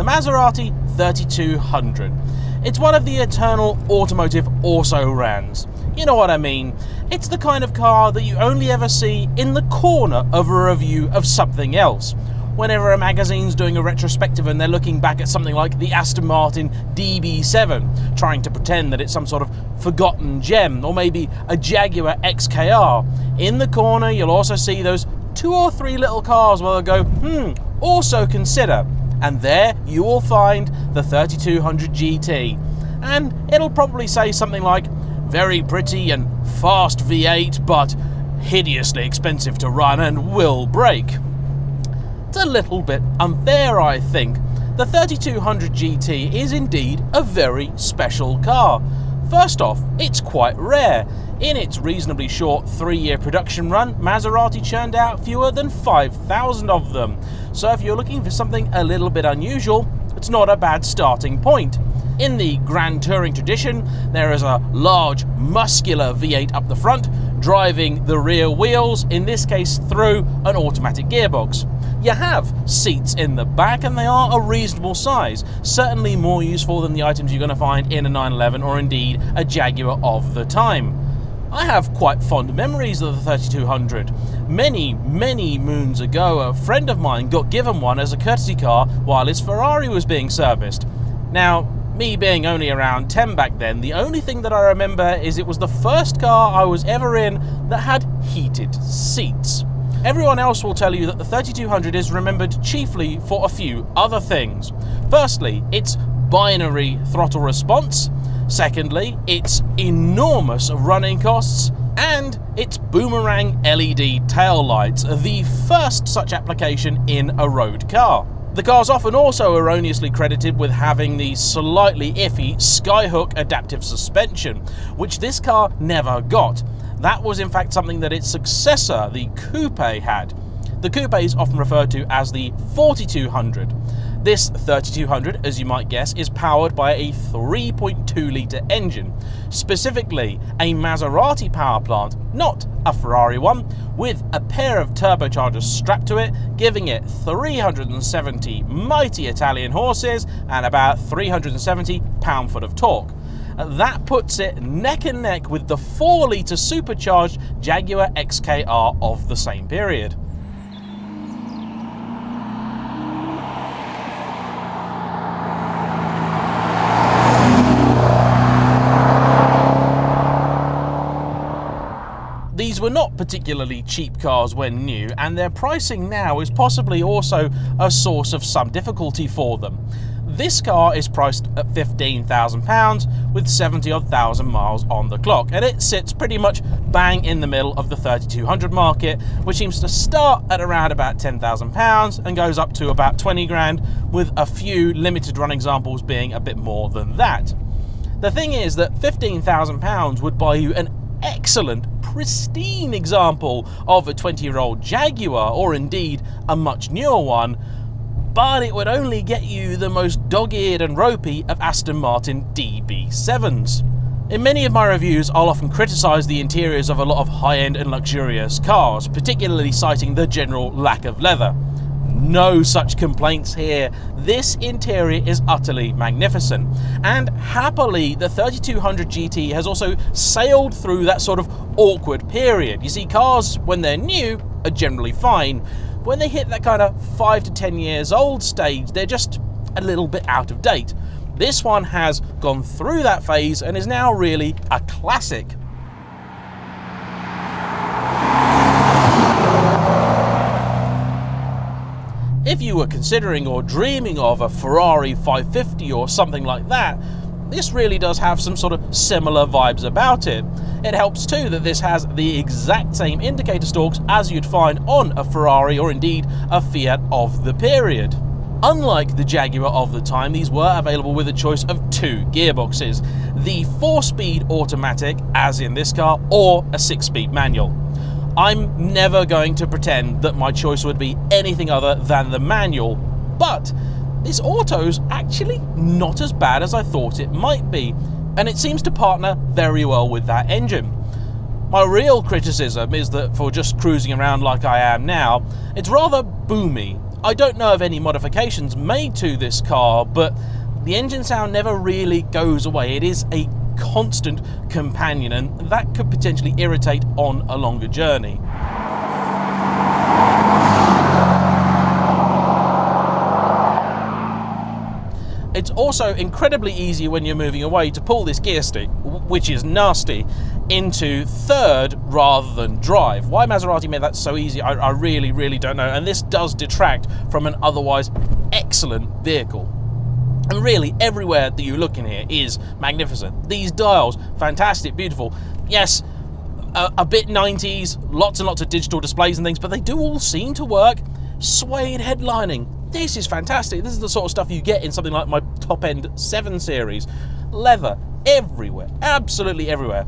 Maserati 3200. It's one of the eternal automotive also-rans. You know what I mean? It's the kind of car that you only ever see in the corner of a review of something else. Whenever a magazine's doing a retrospective and they're looking back at something like the Aston Martin DB7, trying to pretend that it's some sort of forgotten gem, or maybe a Jaguar XKR, in the corner you'll also see those 2 or 3 little cars where they'll go, also consider. And there you will find the 3200 GT. And it'll probably say something like, very pretty and fast V8, but hideously expensive to run and will break. It's a little bit unfair, I think. The 3200 GT is indeed a very special car. First off, it's quite rare. In its reasonably short 3-year production run, Maserati churned out fewer than 5,000 of them. So if you're looking for something a little bit unusual, it's not a bad starting point. In the Grand Touring tradition, there is a large, muscular V8 up the front, driving the rear wheels, in this case through an automatic gearbox. You have seats in the back, and they are a reasonable size, certainly more useful than the items you're going to find in a 911 or indeed a Jaguar of the time. I have quite fond memories of the 3200. Many moons ago, a friend of mine got given one as a courtesy car while his Ferrari was being serviced. Now, me being only around 10 back then, the only thing that I remember is it was the first car I was ever in that had heated seats. Everyone else will tell you that the 3200 is remembered chiefly for a few other things. Firstly, its binary throttle response. Secondly, its enormous running costs. And its boomerang LED taillights, the first such application in a road car. The car's often also erroneously credited with having the slightly iffy Skyhook adaptive suspension, which this car never got. That was in fact something that its successor, the Coupe, had. The Coupe is often referred to as the 4200. This 3200, as you might guess, is powered by a 3.2 litre engine, specifically a Maserati power plant, not a Ferrari one, with a pair of turbochargers strapped to it, giving it 370 mighty Italian horses and about 370 pound-foot of torque. That puts it neck and neck with the 4 litre supercharged Jaguar XKR of the same period. These were not particularly cheap cars when new, and their pricing now is possibly also a source of some difficulty for them. This car is priced at £15,000 with 70-odd thousand miles on the clock, and it sits pretty much bang in the middle of the 3200 market, which seems to start at around about £10,000 and goes up to about 20 grand, with a few limited run examples being a bit more than that. The thing is that £15,000 would buy you an excellent, pristine example of a 20-year-old Jaguar, or indeed a much newer one, but it would only get you the most dog-eared and ropey of Aston Martin DB7s. In many of my reviews, I'll often criticise the interiors of a lot of high-end and luxurious cars, particularly citing the general lack of leather. No such complaints here. This interior is utterly magnificent, and happily the 3200 GT has also sailed through that sort of awkward period. You see, cars when they're new are generally fine. When they hit that kind of 5 to 10 years old stage, they're just a little bit out of date. This one has gone through that phase and is now really a classic. If you were considering or dreaming of a Ferrari 550 or something like that, this really does have some sort of similar vibes about it. It helps too that this has the exact same indicator stalks as you'd find on a Ferrari or indeed a Fiat of the period. Unlike the Jaguar of the time, these were available with a choice of 2 gearboxes, the 4-speed automatic, as in this car, or a 6-speed manual. I'm never going to pretend that my choice would be anything other than the manual, but this auto's actually not as bad as I thought it might be, and it seems to partner very well with that engine. My real criticism is that for just cruising around like I am now, it's rather boomy, I don't know of any modifications made to this car, but the engine sound never really goes away. It is a constant companion, and that could potentially irritate on a longer journey. It's also incredibly easy when you're moving away to pull this gear stick, which is nasty, into third rather than drive. Why Maserati made that so easy, I really, really don't know. And this does detract from an otherwise excellent vehicle. And really, everywhere that you look in here is magnificent. These dials, fantastic, beautiful. Yes, a bit 90s, lots and lots of digital displays and things, but they do all seem to work. Suede headlining. This is fantastic. This is the sort of stuff you get in something like my top-end 7 Series. Leather everywhere, absolutely everywhere.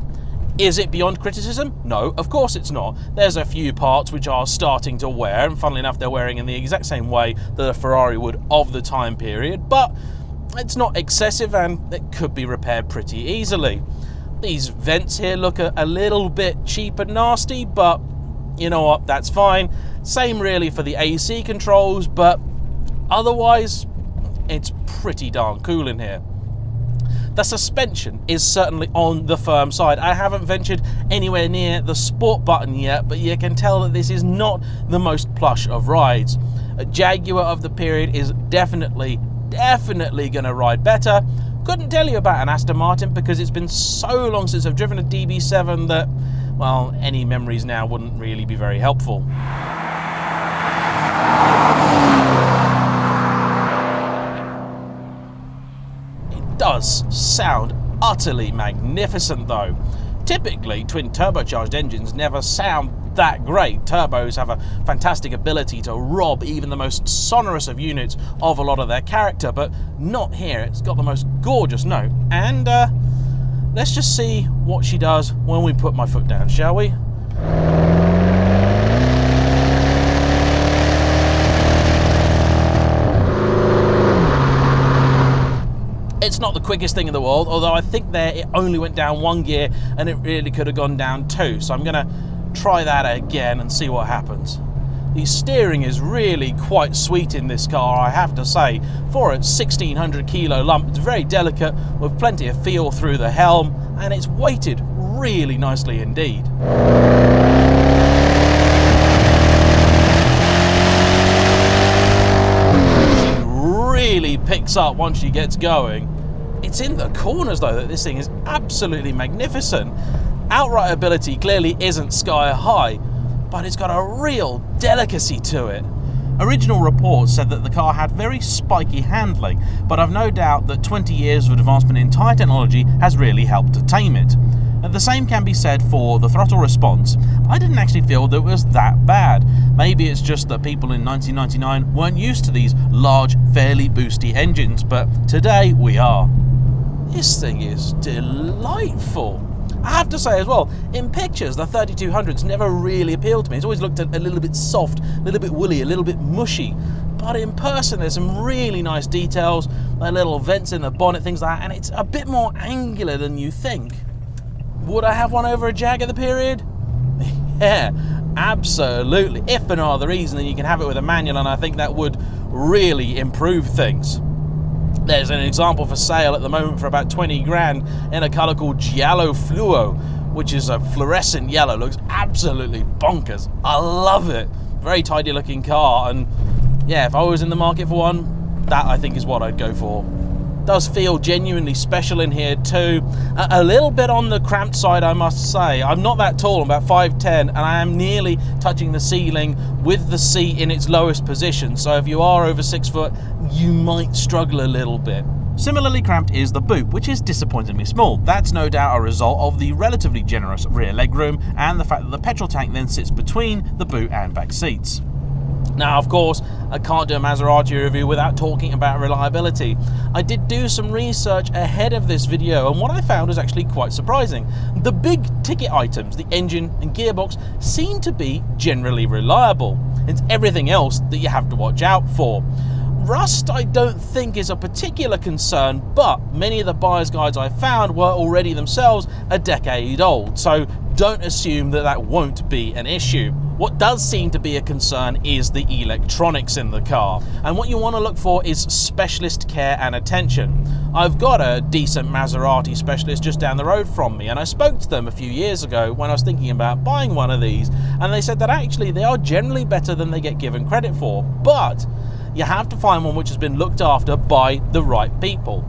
Is it beyond criticism? No, of course it's not. There's a few parts which are starting to wear, and funnily enough, they're wearing in the exact same way that a Ferrari would of the time period, but it's not excessive and it could be repaired pretty easily. These vents here look a little bit cheap and nasty, but you know what, that's fine. Same really for the AC controls, but otherwise, it's pretty darn cool in here. The suspension is certainly on the firm side. I haven't ventured anywhere near the sport button yet, but you can tell that this is not the most plush of rides. A Jaguar of the period is definitely going to ride better. Couldn't tell you about an Aston Martin because it's been so long since I've driven a DB7 that, well, any memories now wouldn't really be very helpful. Does sound utterly magnificent though. Typically, twin turbocharged engines never sound that great. Turbos have a fantastic ability to rob even the most sonorous of units of a lot of their character, but not here. It's got the most gorgeous note. And let's just see what she does when we put my foot down, shall we? It's not the quickest thing in the world, although I think there it only went down 1 gear and it really could have gone down 2. So I'm going to try that again and see what happens. The steering is really quite sweet in this car, I have to say. For a 1600 kilo lump, it's very delicate with plenty of feel through the helm, and it's weighted really nicely indeed. She really picks up once she gets going. It's in the corners though that this thing is absolutely magnificent. Outright ability clearly isn't sky high, but it's got a real delicacy to it. Original reports said that the car had very spiky handling, but I've no doubt that 20 years of advancement in tyre technology has really helped to tame it. And the same can be said for the throttle response. I didn't actually feel that it was that bad. Maybe it's just that people in 1999 weren't used to these large, fairly boosty engines, but today we are. This thing is delightful. I have to say as well, in pictures, the 3200s never really appealed to me. It's always looked a little bit soft, a little bit woolly, a little bit mushy. But in person, there's some really nice details, like little vents in the bonnet, things like that, and it's a bit more angular than you think. Would I have one over a Jag of the period? Yeah, absolutely. If for no other reason, then you can have it with a manual, and I think that would really improve things. There's an example for sale at the moment for about 20 grand in a colour called Giallo Fluo, which is a fluorescent yellow. Looks absolutely bonkers. I love it. Very tidy looking car, and yeah, if I was in the market for one, that I think is what I'd go for. Does feel genuinely special in here too. A little bit on the cramped side, I must say. I'm not that tall, I'm about 5'10", and I am nearly touching the ceiling with the seat in its lowest position. So if you are over 6 foot, you might struggle a little bit. Similarly cramped is the boot, which is disappointingly small. That's no doubt a result of the relatively generous rear legroom and the fact that the petrol tank then sits between the boot and back seats. Now, of course, I can't do a Maserati review without talking about reliability. I did do some research ahead of this video, and what I found was actually quite surprising. The big ticket items, the engine and gearbox, seem to be generally reliable. It's everything else that you have to watch out for. Rust, I don't think, is a particular concern, but many of the buyer's guides I found were already themselves a decade old, so don't assume that that won't be an issue. What does seem to be a concern is the electronics in the car, and what you want to look for is specialist care and attention. I've got a decent Maserati specialist just down the road from me, and I spoke to them a few years ago when I was thinking about buying one of these, and they said that actually they are generally better than they get given credit for, but you have to find one which has been looked after by the right people.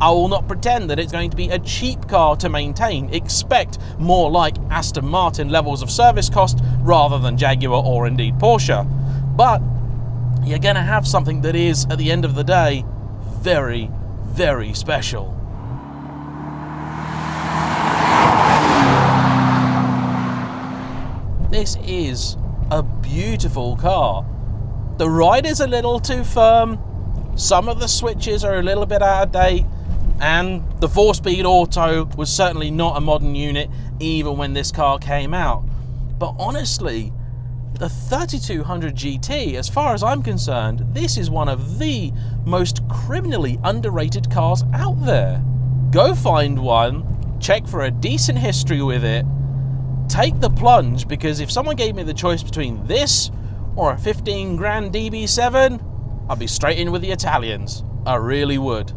I will not pretend that it's going to be a cheap car to maintain. Expect more like Aston Martin levels of service cost rather than Jaguar or indeed Porsche. But you're going to have something that is, at the end of the day, very, very special. This is a beautiful car. The ride is a little too firm. Some of the switches are a little bit out of date. And the 4-speed auto was certainly not a modern unit even when this car came out. But honestly, the 3200 GT, as far as I'm concerned, this is one of the most criminally underrated cars out there. Go find one, check for a decent history with it, take the plunge, because if someone gave me the choice between this or a 15 grand DB7, I'd be straight in with the Italians. I really would.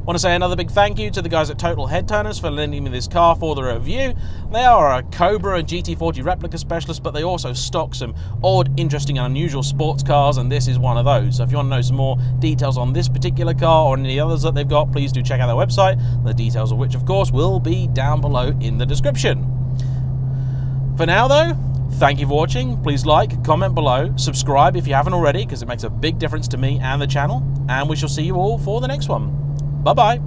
Want to say another big thank you to the guys at Total Headturners for lending me this car for the review. They are a Cobra and GT40 replica specialist, but they also stock some odd, interesting and unusual sports cars, and this is one of those. So if you want to know some more details on this particular car or any others that they've got, please do check out their website, the details of which of course will be down below in the description. For now though, thank you for watching. Please like, comment below, subscribe if you haven't already, because it makes a big difference to me and the channel, and we shall see you all for the next one. Bye-bye.